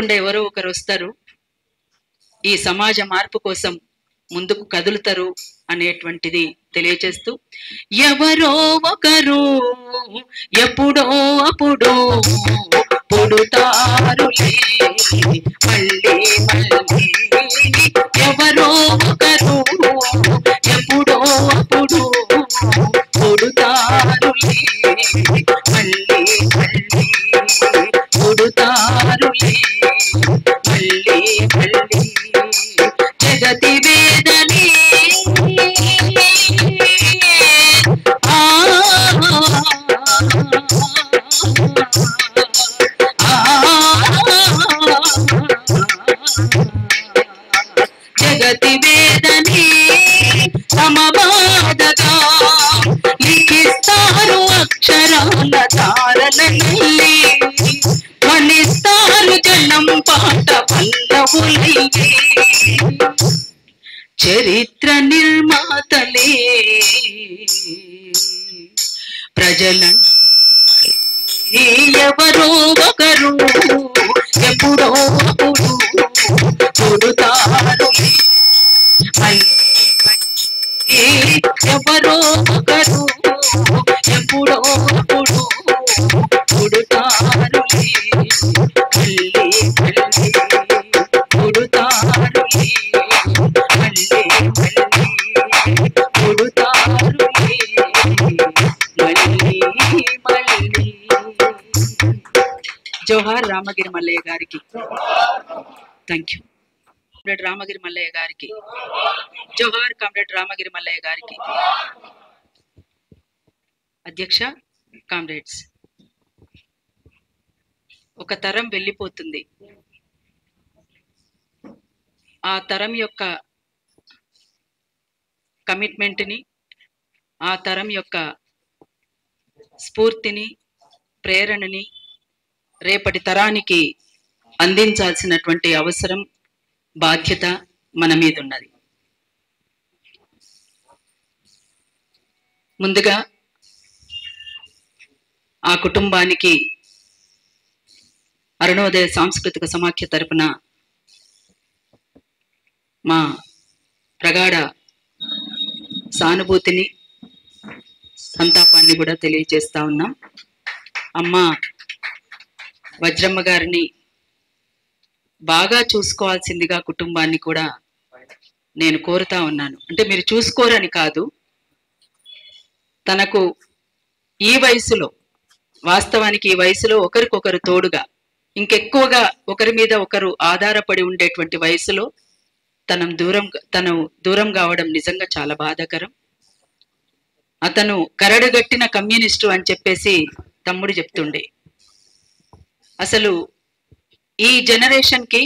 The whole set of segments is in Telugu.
తప్పకుండా ఎవరో ఒకరు వస్తారు, ఈ సమాజ మార్పు కోసం ముందుకు కదులుతారు అనేటువంటిది తెలియజేస్తూ, ఎవరో ఒకరు ఎప్పుడో అప్పుడు పుడుతారులే మళ్ళీ మళ్ళీ, ఎవరో ఒకరు ఎప్పుడో అప్పుడు పుడుతారులే మళ్ళీ మళ్ళీ, పుడుతారులే మళ్ళీ మళ్ళీ, జగతి వేదనే జగతి వేదనే సమబాధగా లిఖిస్తారు అక్షరాల తారలల్లి, మనిస్తారు జనం పాట పల్లవులయ్యే, చరిత్ర నిర్మాతలే ప్రజల ఎవరో ఒకరు ఎప్పుడో అప్పుడు పుడుతారు, ఎవరో ఒకరు ఎప్పుడో అప్పుడు పుడుతారు మళ్ళీ మళ్ళీ, పుడుతారు మళ్ళీ మళ్ళీ, పుడుతారు మళ్ళీ మళ్ళీ. జోహార్ రామగిరి మల్లయ్య గారికి. Thank you. Comrade Ramagiri Mallaiah గారికి జోహార్. కామ్రేడ్ రామగిరి మల్లయ్య గారికి. అధ్యక్ష, కామ్రేడ్స్, ఒక తరం వెళ్ళిపోతుంది. ఆ తరం యొక్క కమిట్మెంట్ని, ఆ తరం యొక్క స్ఫూర్తిని, ప్రేరణని రేపటి తరానికి అందించాల్సినటువంటి అవసరం, బాధ్యత మన మీద ఉన్నది. ముందుగా ఆ కుటుంబానికి అరుణోదయ సాంస్కృతిక సమాఖ్య తరపున మా ప్రగాఢ సానుభూతిని, సంతాపాన్ని కూడా తెలియజేస్తా ఉన్నాం. అమ్మ వజ్రమ్మ గారిని బాగా చూసుకోవాల్సిందిగా కుటుంబాన్ని కూడా నేను కోరుతా ఉన్నాను. అంటే మీరు చూసుకోరని కాదు, తనకు ఈ వయసులో, వాస్తవానికి ఈ వయసులో ఒకరికొకరు తోడుగా, ఇంకెక్కువగా ఒకరి మీద ఒకరు ఆధారపడి ఉండేటువంటి వయసులో తను దూరం కావడం నిజంగా చాలా బాధాకరం. అతను కరడుగట్టిన కమ్యూనిస్టు అని చెప్పేసి తమ్ముడు చెప్తుండే. అసలు ఈ జనరేషన్ కి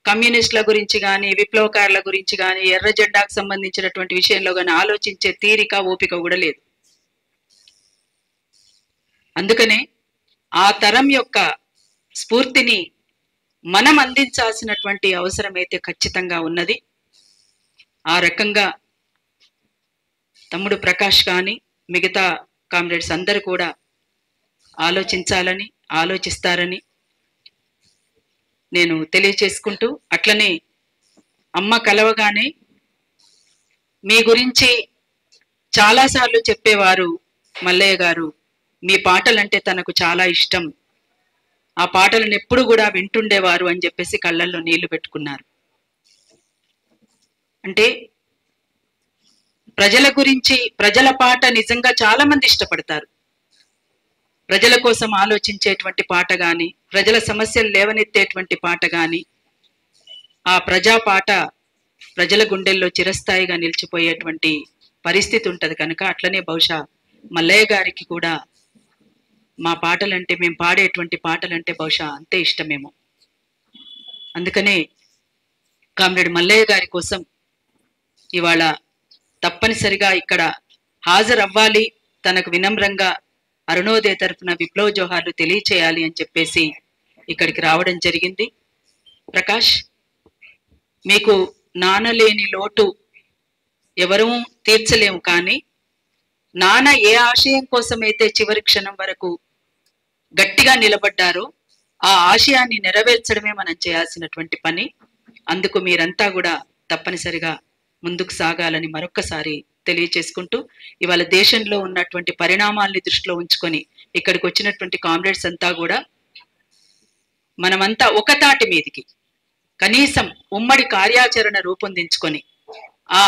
కమ్యూనిస్టుల గురించి కానీ, విప్లవకారుల గురించి కానీ, ఎర్ర జెండాకు సంబంధించినటువంటి విషయంలో కానీ ఆలోచించే తీరిక, ఓపిక కూడా లేదు. అందుకనే ఆ తరం యొక్క స్ఫూర్తిని మనం అందించాల్సినటువంటి అవసరం అయితే ఖచ్చితంగా ఉన్నది. ఆ రకంగా తమ్ముడు ప్రకాష్ కానీ మిగతా కామ్రేడ్స్ అందరూ కూడా ఆలోచించాలని, ఆలోచిస్తారని నేను తెలియచేసుకుంటూ, అట్లనే అమ్మ కలవగానే మీ గురించి చాలాసార్లు చెప్పేవారు మల్లయ్య గారు. మీ పాటలంటే తనకు చాలా ఇష్టం, ఆ పాటలను ఎప్పుడు కూడా వింటుండేవారు అని చెప్పేసి కళ్ళల్లో నీళ్లు పెట్టుకున్నారు. అంటే ప్రజల గురించి, ప్రజల పాట నిజంగా చాలా మంది ఇష్టపడతారు. ప్రజల కోసం ఆలోచించేటువంటి పాట కానీ, ప్రజల సమస్యలు లేవనెత్తేటువంటి పాట కానీ, ఆ ప్రజా పాట ప్రజల గుండెల్లో చిరస్థాయిగా నిలిచిపోయేటువంటి పరిస్థితి ఉంటది. కనుక అట్లనే బహుశా మల్లయ్య గారికి కూడా మా పాటలంటే, మేము పాడేటువంటి పాటలంటే బహుశా అంతే ఇష్టమేమో. అందుకనే కామ్రేడ్ మల్లయ్య గారి కోసం ఇవాళ తప్పనిసరిగా ఇక్కడ హాజరవ్వాలి, తనకు వినమ్రంగా అరుణోదయ తరఫున విప్లవ జోహార్లు తెలియచేయాలి అని చెప్పేసి ఇక్కడికి రావడం జరిగింది. ప్రకాష్, మీకు నానలేని లోటు ఎవరూ తీర్చలేము, కానీ నాన్న ఏ ఆశయం కోసమైతే చివరి క్షణం వరకు గట్టిగా నిలబడ్డారో ఆ ఆశయాన్ని నెరవేర్చడమే మనం చేయాల్సినటువంటి పని. అందుకు మీరంతా కూడా తప్పనిసరిగా ముందుకు సాగాలని మరొక్కసారి తెలియచేసుకుంటూ, ఇవాళ దేశంలో ఉన్నటువంటి పరిణామాల్ని దృష్టిలో ఉంచుకొని ఇక్కడికి వచ్చినటువంటి కామ్రేడ్స్ అంతా కూడా మనమంతా ఒక తాటి మీదికి కనీసం ఉమ్మడి కార్యాచరణ రూపొందించుకొని, ఆ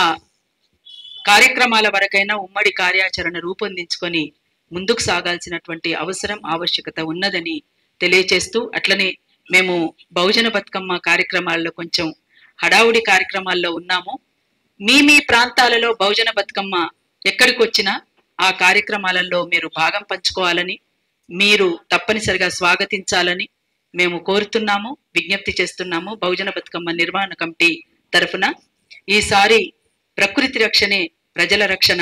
కార్యక్రమాల వరకైనా ఉమ్మడి కార్యాచరణ రూపొందించుకొని ముందుకు సాగాల్సినటువంటి అవసరం, ఆవశ్యకత ఉన్నదని తెలియచేస్తూ, అట్లనే మేము బహుజన బతుకమ్మ కార్యక్రమాల్లో కొంచెం హడావుడి కార్యక్రమాల్లో ఉన్నాము. మీ ప్రాంతాలలో బహుజన బతుకమ్మ ఎక్కడికి వచ్చినా ఆ కార్యక్రమాలలో మీరు భాగం పంచుకోవాలని, మీరు తప్పనిసరిగా స్వాగతించాలని మేము కోరుతున్నాము, విజ్ఞప్తి చేస్తున్నాము. బహుజన బతుకమ్మ నిర్వహణ కమిటీ తరఫున ఈసారి ప్రకృతి రక్షణే ప్రజల రక్షణ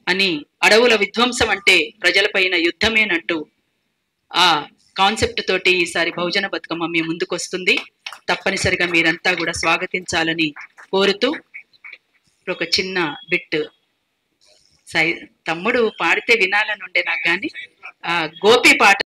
అని, అడవుల విధ్వంసం అంటే ప్రజలపైన యుద్ధమేనంటూ ఆ కాన్సెప్ట్ తోటి ఈసారి బహుజన బతుకమ్మ మీ ముందుకు వస్తుంది. తప్పనిసరిగా మీరంతా కూడా స్వాగతించాలని కోరుతూ, ఒక చిన్న బిట్ తమ్ముడు పాడితే వినాలని ఉండే నాకు, కానీ గోపి పాట